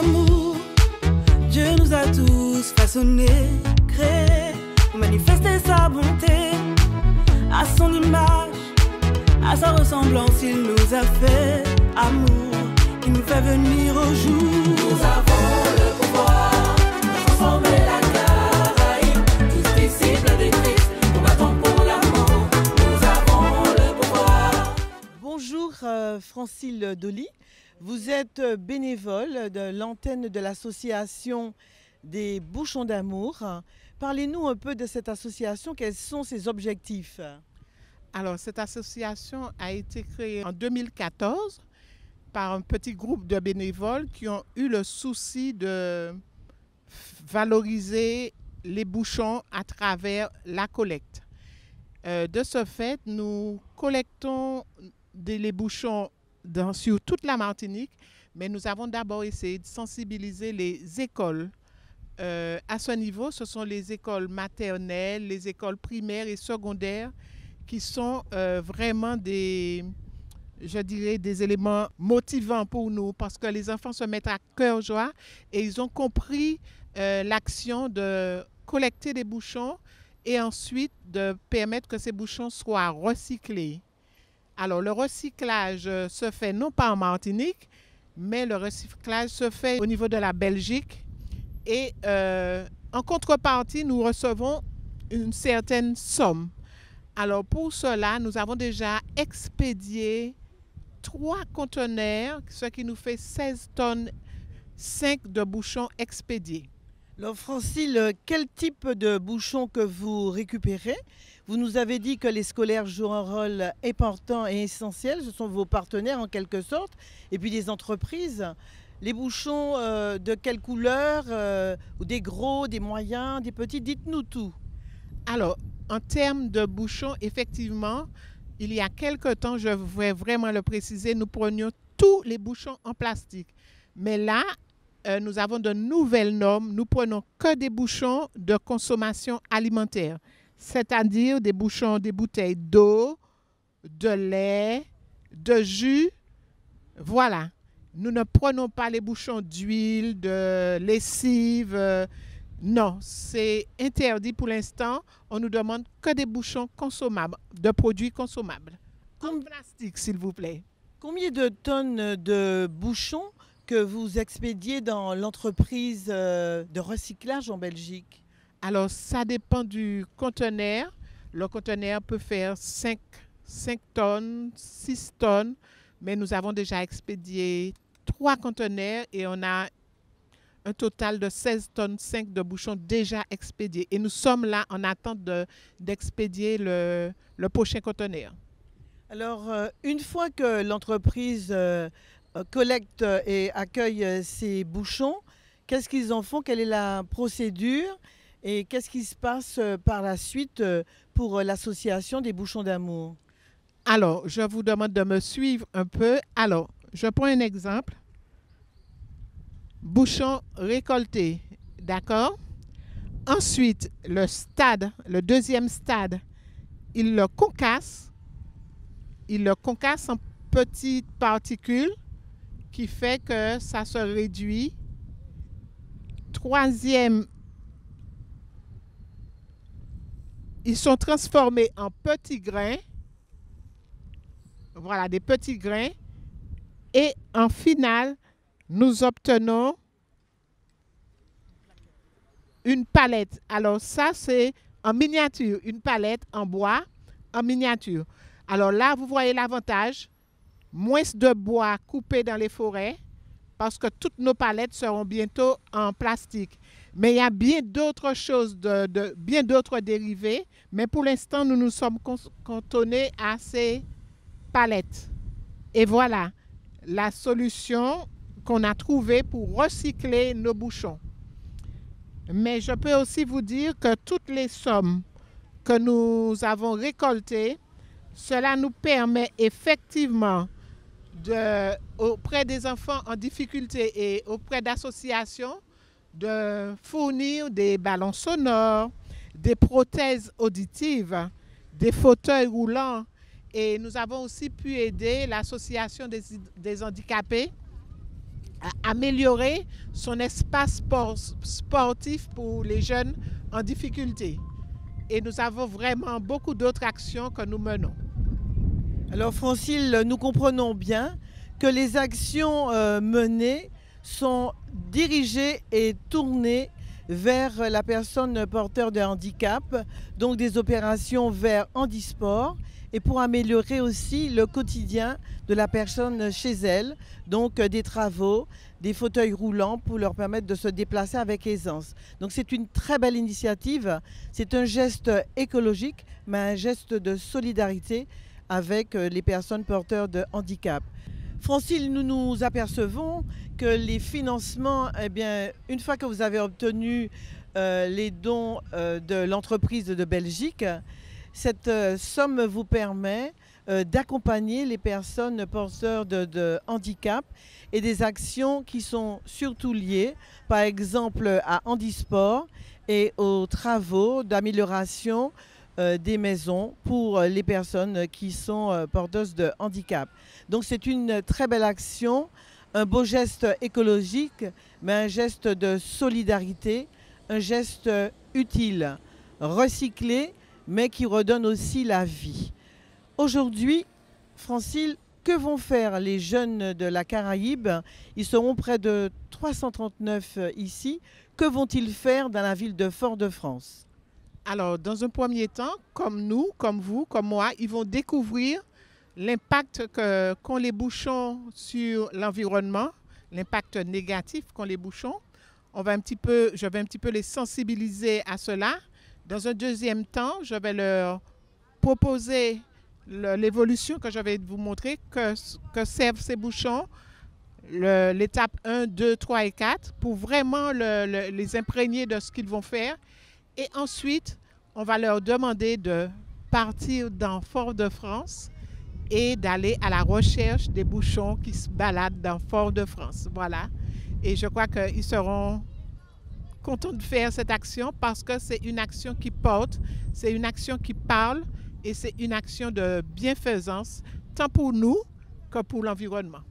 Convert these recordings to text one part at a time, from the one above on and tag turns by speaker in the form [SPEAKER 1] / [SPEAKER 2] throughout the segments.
[SPEAKER 1] d'amour, Dieu nous a tous façonnés, créés, pour manifester sa bonté. À son image, à sa ressemblance, il nous a fait amour, il nous fait venir au jour. Nous avons le pouvoir de transformer la Caraïbe, tous disciples de Christ, combattons pour l'amour. Nous avons le pouvoir.
[SPEAKER 2] Bonjour Francile Dolly, vous êtes bénévole de l'antenne de l'association des Bouchons d'amour. Parlez-nous un peu de cette association, quels sont ses objectifs?
[SPEAKER 3] Alors, cette association a été créée en 2014 par un petit groupe de bénévoles qui ont eu le souci de valoriser les bouchons à travers la collecte. De ce fait, nous collectons les bouchons sur toute la Martinique, mais nous avons d'abord essayé de sensibiliser les écoles. À ce niveau, ce sont les écoles maternelles, les écoles primaires et secondaires qui sont vraiment des éléments motivants pour nous parce que les enfants se mettent à cœur joie et ils ont compris l'action de collecter des bouchons et ensuite de permettre que ces bouchons soient recyclés. Alors, le recyclage se fait non pas en Martinique, mais le recyclage se fait au niveau de la Belgique. Et en contrepartie, nous recevons une certaine somme. Alors, pour cela, nous avons déjà expédié 3 conteneurs, ce qui nous fait 16 tonnes 5 de bouchons expédiés.
[SPEAKER 2] Alors Francile, quel type de bouchons que vous récupérez? Vous nous avez dit que les scolaires jouent un rôle important et essentiel, ce sont vos partenaires en quelque sorte, et puis des entreprises. Les bouchons de quelle couleur? Des gros, des moyens, des petits? Dites-nous tout.
[SPEAKER 3] Alors, en termes de bouchons, effectivement, il y a quelque temps, je vais vraiment le préciser, nous prenions tous les bouchons en plastique. Mais là, nous avons de nouvelles normes. Nous prenons que des bouchons de consommation alimentaire, c'est-à-dire des bouchons, des bouteilles d'eau, de lait, de jus. Voilà. Nous ne prenons pas les bouchons d'huile, de lessive. Non, c'est interdit pour l'instant. On nous demande que des bouchons consommables, de produits consommables. En plastique, s'il vous plaît.
[SPEAKER 2] Combien de tonnes de bouchons que vous expédiez dans l'entreprise de recyclage en Belgique?
[SPEAKER 3] Alors, ça dépend du conteneur. Le conteneur peut faire 5 tonnes, 6 tonnes, mais nous avons déjà expédié 3 conteneurs et on a un total de 16 tonnes 5 de bouchons déjà expédiés. Et nous sommes là en attente d'expédier le prochain conteneur.
[SPEAKER 2] Alors, une fois que l'entreprise collecte et accueille ces bouchons, qu'est-ce qu'ils en font? Quelle est la procédure? Et qu'est-ce qui se passe par la suite pour l'association des Bouchons d'amour?
[SPEAKER 3] Alors, je vous demande de me suivre un peu. Alors, je prends un exemple. Bouchon récolté, d'accord? Ensuite, le deuxième stade, il le concasse en petites particules qui fait que ça se réduit. Troisième, ils sont transformés en petits grains. Voilà, des petits grains. Et en finale, nous obtenons une palette. Alors ça, c'est en miniature, une palette en bois en miniature. Alors là, vous voyez l'avantage, moins de bois coupé dans les forêts, parce que toutes nos palettes seront bientôt en plastique. Mais il y a bien d'autres choses, bien d'autres dérivés, mais pour l'instant, nous nous sommes cantonnés à ces palettes. Et voilà la solution qu'on a trouvée pour recycler nos bouchons. Mais je peux aussi vous dire que toutes les sommes que nous avons récoltées, cela nous permet effectivement auprès des enfants en difficulté et auprès d'associations de fournir des ballons sonores, des prothèses auditives, des fauteuils roulants. Et nous avons aussi pu aider l'association des handicapés améliorer son espace sportif pour les jeunes en difficulté. Et nous avons vraiment beaucoup d'autres actions que nous menons.
[SPEAKER 2] Alors Francile, nous comprenons bien que les actions menées sont dirigées et tournées vers la personne porteur de handicap, donc des opérations vers handisport, et pour améliorer aussi le quotidien de la personne chez elle, donc des travaux, des fauteuils roulants pour leur permettre de se déplacer avec aisance. Donc c'est une très belle initiative, c'est un geste écologique, mais un geste de solidarité avec les personnes porteurs de handicap. Francile, nous nous apercevons que les financements, eh bien, une fois que vous avez obtenu les dons de l'entreprise de Belgique, cette somme vous permet d'accompagner les personnes porteurs de handicap et des actions qui sont surtout liées, par exemple à handisport et aux travaux d'amélioration des maisons pour les personnes qui sont porteuses de handicap. Donc c'est une très belle action, un beau geste écologique, mais un geste de solidarité, un geste utile, recyclé, mais qui redonne aussi la vie. Aujourd'hui, Francile, que vont faire les jeunes de la Caraïbe? Ils seront près de 339 ici. Que vont-ils faire dans la ville de Fort-de-France?
[SPEAKER 3] Alors, dans un premier temps, comme nous, comme vous, comme moi, ils vont découvrir l'impact qu'ont les bouchons sur l'environnement, l'impact négatif qu'ont les bouchons. Je vais un petit peu les sensibiliser à cela. Dans un deuxième temps, je vais leur proposer l'évolution que je vais vous montrer, que servent ces bouchons, l'étape 1, 2, 3 et 4, pour vraiment les imprégner de ce qu'ils vont faire. Et ensuite, on va leur demander de partir dans Fort-de-France et d'aller à la recherche des bouchons qui se baladent dans Fort-de-France. Voilà. Et je crois qu'ils seront contents de faire cette action parce que c'est une action qui porte, c'est une action qui parle et c'est une action de bienfaisance, tant pour nous que pour l'environnement.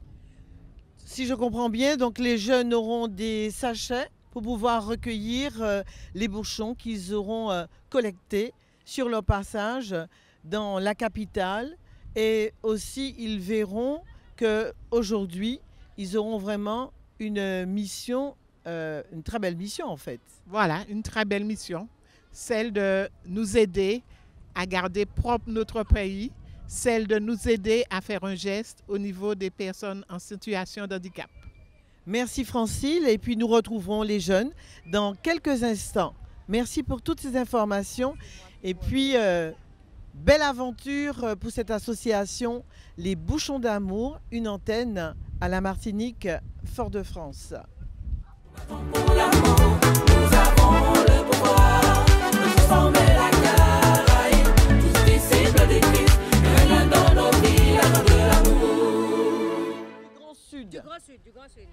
[SPEAKER 2] Si je comprends bien, donc les jeunes auront des sachets pour pouvoir recueillir les bouchons qu'ils auront collectés sur leur passage dans la capitale. Et aussi, ils verront qu'aujourd'hui, ils auront vraiment une mission, une très belle mission en fait.
[SPEAKER 3] Voilà, une très belle mission, celle de nous aider à garder propre notre pays, celle de nous aider à faire un geste au niveau des personnes en situation de handicap.
[SPEAKER 2] Merci Francile, et puis nous retrouverons les jeunes dans quelques instants. Merci pour toutes ces informations et puis belle aventure pour cette association Les Bouchons d'Amour, une antenne à la Martinique, Fort-de-France.
[SPEAKER 1] Pour l'amour, nous avons le pouvoir de transformer la Caraïbe, tous disciples des Christ, venant dans nos vies à de l'amour.
[SPEAKER 2] Du Grand Sud.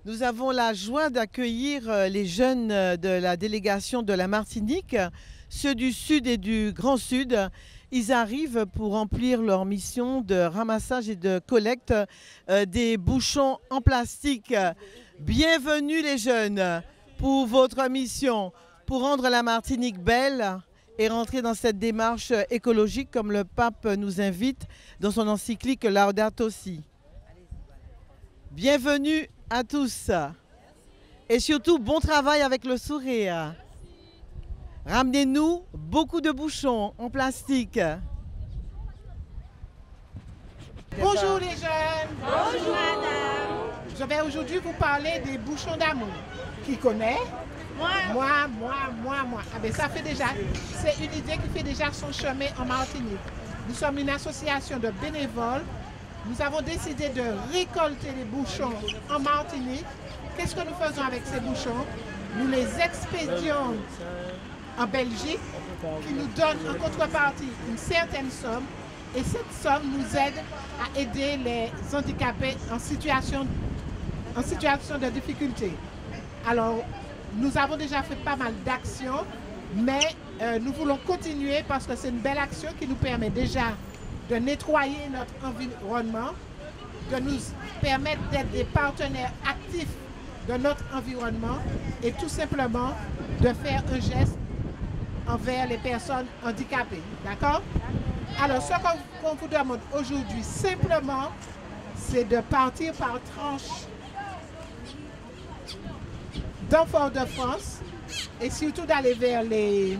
[SPEAKER 2] Nous avons la joie d'accueillir les jeunes de la délégation de la Martinique, ceux du Sud et du Grand Sud. Ils arrivent pour remplir leur mission de ramassage et de collecte des bouchons en plastique. Bienvenue les jeunes pour votre mission, pour rendre la Martinique belle et rentrer dans cette démarche écologique comme le pape nous invite dans son encyclique Laudato Si. Bienvenue à tous et surtout bon travail avec le sourire. Ramenez-nous beaucoup de bouchons en plastique.
[SPEAKER 3] Bonjour les jeunes.
[SPEAKER 4] Bonjour madame.
[SPEAKER 3] Je vais aujourd'hui vous parler des bouchons d'amour. Qui connaît? Moi. Ah ben ça fait déjà, c'est une idée qui fait déjà son chemin en Martinique. Nous sommes une association de bénévoles. Nous avons décidé de récolter les bouchons en Martinique. Qu'est-ce que nous faisons avec ces bouchons? Nous les expédions en Belgique, qui nous donne en contrepartie une certaine somme. Et cette somme nous aide à aider les handicapés en situation de difficulté. Alors, nous avons déjà fait pas mal d'actions, mais nous voulons continuer parce que c'est une belle action qui nous permet déjà de nettoyer notre environnement, de nous permettre d'être des partenaires actifs positif de notre environnement et tout simplement de faire un geste envers les personnes handicapées. D'accord? Alors, ce qu'on vous demande aujourd'hui, simplement, c'est de partir par tranche dans Fort-de-France et surtout d'aller vers les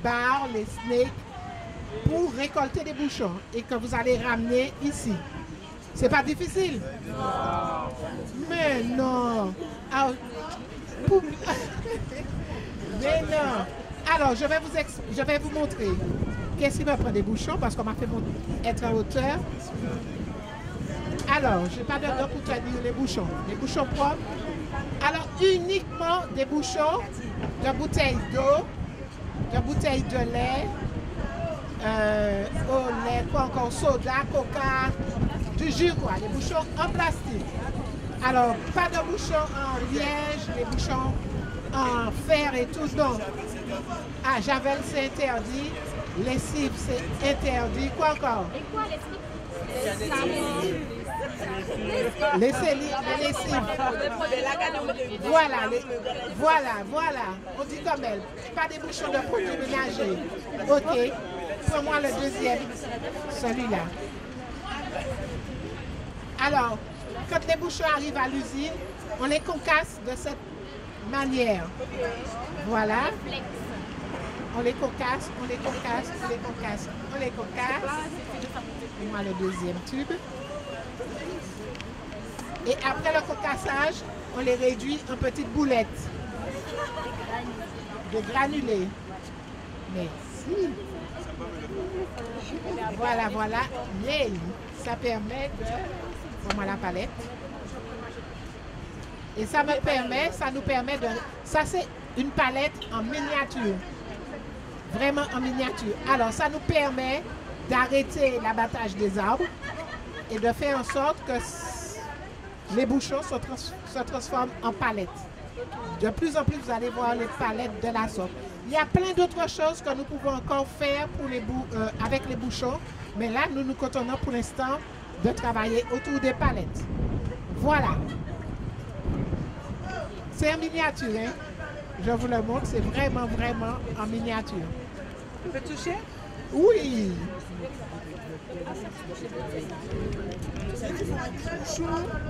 [SPEAKER 3] bars, les snakes, pour récolter des bouchons et que vous allez ramener ici. C'est pas difficile? Mais non. Ah, mais non. Alors, je vais vous montrer qu'est-ce qui me prend des bouchons parce qu'on m'a fait être en hauteur. Alors, je n'ai pas de doigts pour tenir les bouchons propres. Alors, uniquement des bouchons de bouteilles d'eau, de bouteilles de lait, au lait, quoi encore, soda, coca, du jus, quoi, des bouchons en plastique. Alors, pas de bouchons en liège, les bouchons en fer et tout, non. Ah, javel, c'est interdit. Lessive, c'est interdit. Quoi encore?
[SPEAKER 4] Et quoi, les
[SPEAKER 3] les lessives. Voilà. On dit comme elle. Pas des bouchons de produits ménagers. Ok. Prends-moi le deuxième. Celui-là. Alors, quand les bouchons arrivent à l'usine, on les concasse de cette manière. Voilà. On les concasse. Prends-moi le deuxième tube. Et après le concassage, on les réduit en petites boulettes. Des granulés. Merci. Voilà. Mais ça permet de... Prends-moi la palette. Et ça nous permet de... Ça, c'est une palette en miniature. Vraiment en miniature. Alors, ça nous permet d'arrêter l'abattage des arbres et de faire en sorte que les bouchons se transforment en palettes. De plus en plus, vous allez voir les palettes de la sorte. Il y a plein d'autres choses que nous pouvons encore faire pour avec les bouchons, mais là, nous nous contentons pour l'instant de travailler autour des palettes. Voilà. C'est en miniature, hein? Je vous le montre, c'est vraiment en miniature.
[SPEAKER 2] Tu peux toucher?
[SPEAKER 3] Oui.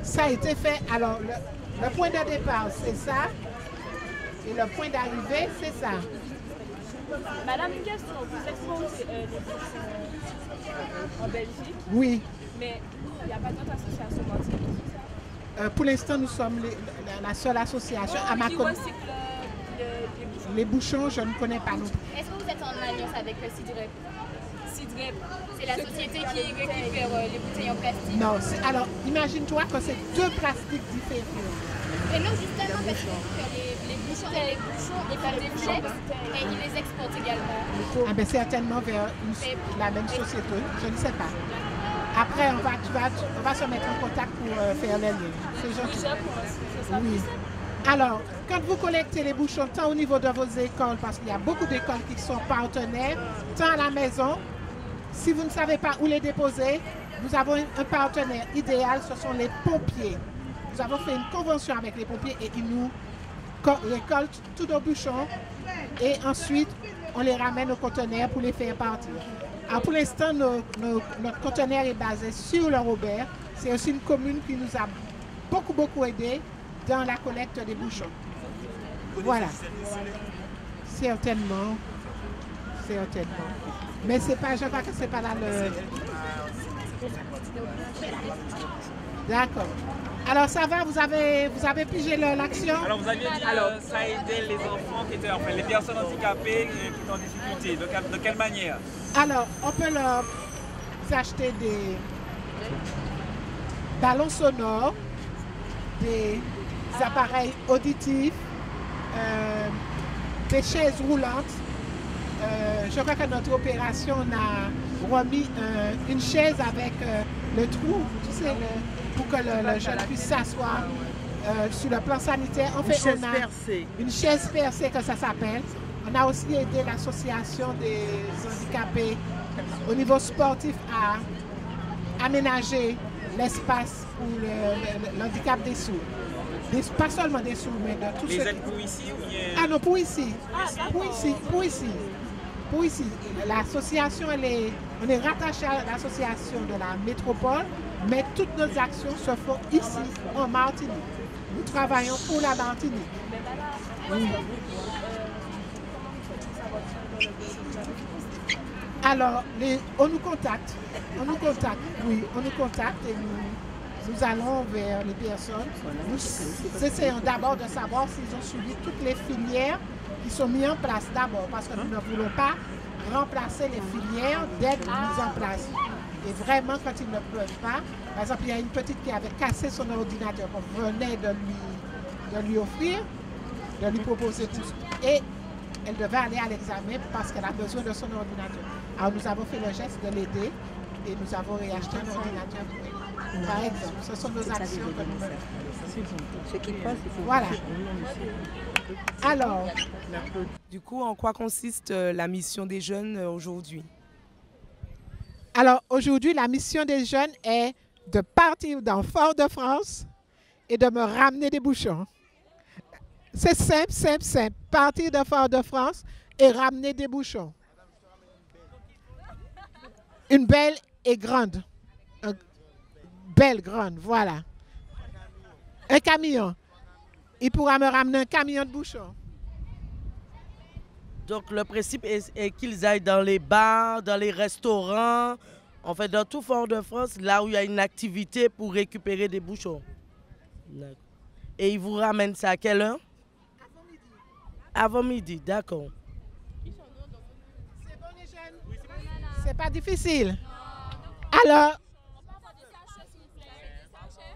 [SPEAKER 3] Ça a été fait. Alors, le point de départ, c'est ça. Et le point d'arrivée, c'est ça.
[SPEAKER 5] Madame, une question. Vous exposez les bouchons en Belgique?
[SPEAKER 3] Oui.
[SPEAKER 5] Mais il n'y a pas d'autre association anti-bouchons?
[SPEAKER 3] Pour l'instant, nous sommes la seule association à ma connaissance. Les bouchons, je ne connais pas non plus.
[SPEAKER 4] Est-ce que vous êtes en alliance avec le CIDREP?
[SPEAKER 5] CIDREP,
[SPEAKER 4] c'est la société qui récupère les bouteilles en plastique.
[SPEAKER 3] Non, alors imagine-toi que c'est deux plastiques différents.
[SPEAKER 4] Et non, justement, parce que les bouchons et pas des bouchettes, et ils les exportent également.
[SPEAKER 3] Ah ben certainement vers la même société, je ne sais pas. Après, on va se mettre en contact pour faire les liens. C'est gentil. Oui. Alors, quand vous collectez les bouchons, tant au niveau de vos écoles, parce qu'il y a beaucoup d'écoles qui sont partenaires, tant à la maison, si vous ne savez pas où les déposer, nous avons un partenaire idéal, ce sont les pompiers. Nous avons fait une convention avec les pompiers et ils nous récoltent tous nos bouchons et ensuite, on les ramène au conteneur pour les faire partir. Alors, pour l'instant, notre conteneur est basé sur le Robert. C'est aussi une commune qui nous a beaucoup aidé dans la collecte des bouchons. Voilà. Certainement. Mais c'est pas, je crois que c'est pas là le... D'accord. Alors ça va, vous avez pigé l'action?
[SPEAKER 6] Alors vous aviez dit ça aidait les enfants qui étaient, enfin les personnes handicapées qui étaient en difficulté. De quelle manière?
[SPEAKER 3] Alors, on peut leur acheter des ballons sonores, des appareils auditifs, des chaises roulantes. Je crois que notre opération a remis une chaise avec le trou, tu sais, pour que le jeune puisse s'asseoir sur le plan sanitaire. En fait,
[SPEAKER 2] une chaise percée.
[SPEAKER 3] Une chaise percée que ça s'appelle. On a aussi aidé l'association des handicapés au niveau sportif à aménager l'espace pour l'handicap des sourds. Pas seulement des sous, mais de tout
[SPEAKER 6] Les
[SPEAKER 3] ce
[SPEAKER 6] aides pour ici ou bien...
[SPEAKER 3] Ah non, pour ici. Pour ici. L'association, on est rattaché à l'association de la métropole, mais toutes nos actions se font ici, en Martinique. Nous travaillons pour la Martinique. Oui. Alors, on nous contacte. Oui, on nous contacte et nous allons vers les personnes. Nous essayons d'abord de savoir s'ils ont suivi toutes les filières qui sont mises en place d'abord, parce que nous ne voulons pas remplacer les filières d'aide mises en place. Et vraiment, quand ils ne peuvent pas, par exemple, il y a une petite qui avait cassé son ordinateur qu'on venait de lui offrir, de lui proposer tout. Et elle devait aller à l'examen parce qu'elle a besoin de son ordinateur. Alors nous avons fait le geste de l'aider et nous avons réacheté un ordinateur pour elle. Par exemple, ce sont nos actions que nous menons.
[SPEAKER 7] Ce qui passe,
[SPEAKER 3] voilà. Alors,
[SPEAKER 8] du coup, en quoi consiste la mission des jeunes aujourd'hui?
[SPEAKER 3] Alors aujourd'hui, la mission des jeunes est de partir dans Fort-de-France et de me ramener des bouchons. C'est simple. Partir de Fort-de-France et ramener des bouchons. Une belle et grande. Une belle, grande, voilà. Un camion. Il pourra me ramener un camion de bouchons.
[SPEAKER 9] Donc le principe est qu'ils aillent dans les bars, dans les restaurants, en fait dans tout Fort-de-France, là où il y a une activité pour récupérer des bouchons. Et ils vous ramènent ça à quelle heure? Avant midi, d'accord.
[SPEAKER 3] C'est bon les jeunes? C'est pas difficile.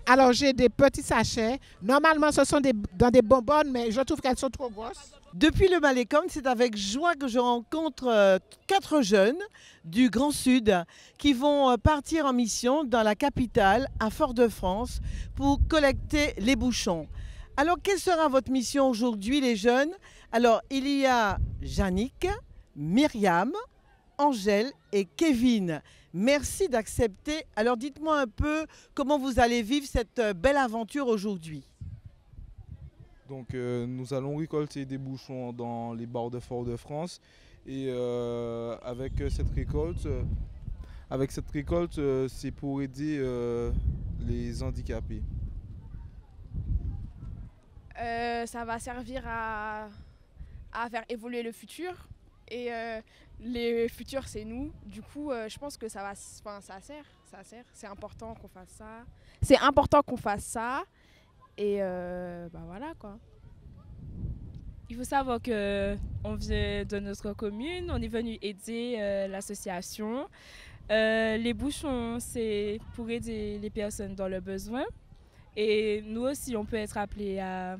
[SPEAKER 3] Alors j'ai des petits sachets. Normalement, ce sont dans des bonbonnes, mais je trouve qu'elles sont trop grosses.
[SPEAKER 2] Depuis le Malécon, c'est avec joie que je rencontre 4 jeunes du Grand Sud qui vont partir en mission dans la capitale, à Fort-de-France, pour collecter les bouchons. Alors, quelle sera votre mission aujourd'hui, les jeunes? Alors, il y a Yannick, Myriam, Angèle et Kevin. Merci d'accepter. Alors, dites-moi un peu comment vous allez vivre cette belle aventure aujourd'hui.
[SPEAKER 10] Donc, nous allons récolter des bouchons dans les bars de Fort-de-France. Et avec cette récolte, c'est pour aider les handicapés.
[SPEAKER 5] Ça va servir à faire évoluer le futur et le futur c'est nous. Du coup, je pense que ça sert. C'est important qu'on fasse ça. C'est important qu'on fasse ça et voilà quoi.
[SPEAKER 11] Il faut savoir qu'on vient de notre commune, on est venu aider l'association. Les bouchons, c'est pour aider les personnes dans le besoin. Et nous aussi, on peut être appelé à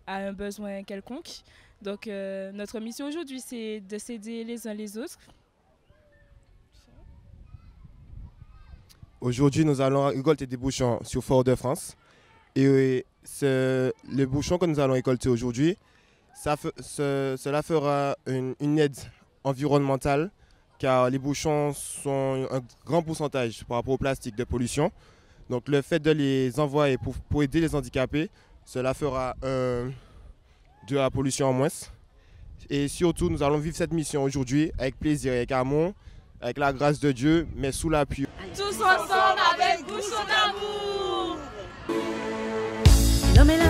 [SPEAKER 11] un besoin quelconque. Donc, notre mission aujourd'hui, c'est de s'aider les uns les autres.
[SPEAKER 12] Aujourd'hui, nous allons récolter des bouchons sur Fort-de-France. Et les bouchons que nous allons récolter aujourd'hui, cela fera une aide environnementale, car les bouchons sont un grand pourcentage par rapport au plastique de pollution. Donc le fait de les envoyer pour aider les handicapés, cela fera de la pollution en moins. Et surtout, nous allons vivre cette mission aujourd'hui avec plaisir, avec amour, avec la grâce de Dieu, mais sous l'appui.
[SPEAKER 1] Tous ensemble avec Bouchons d'amour.
[SPEAKER 7] L'homme et la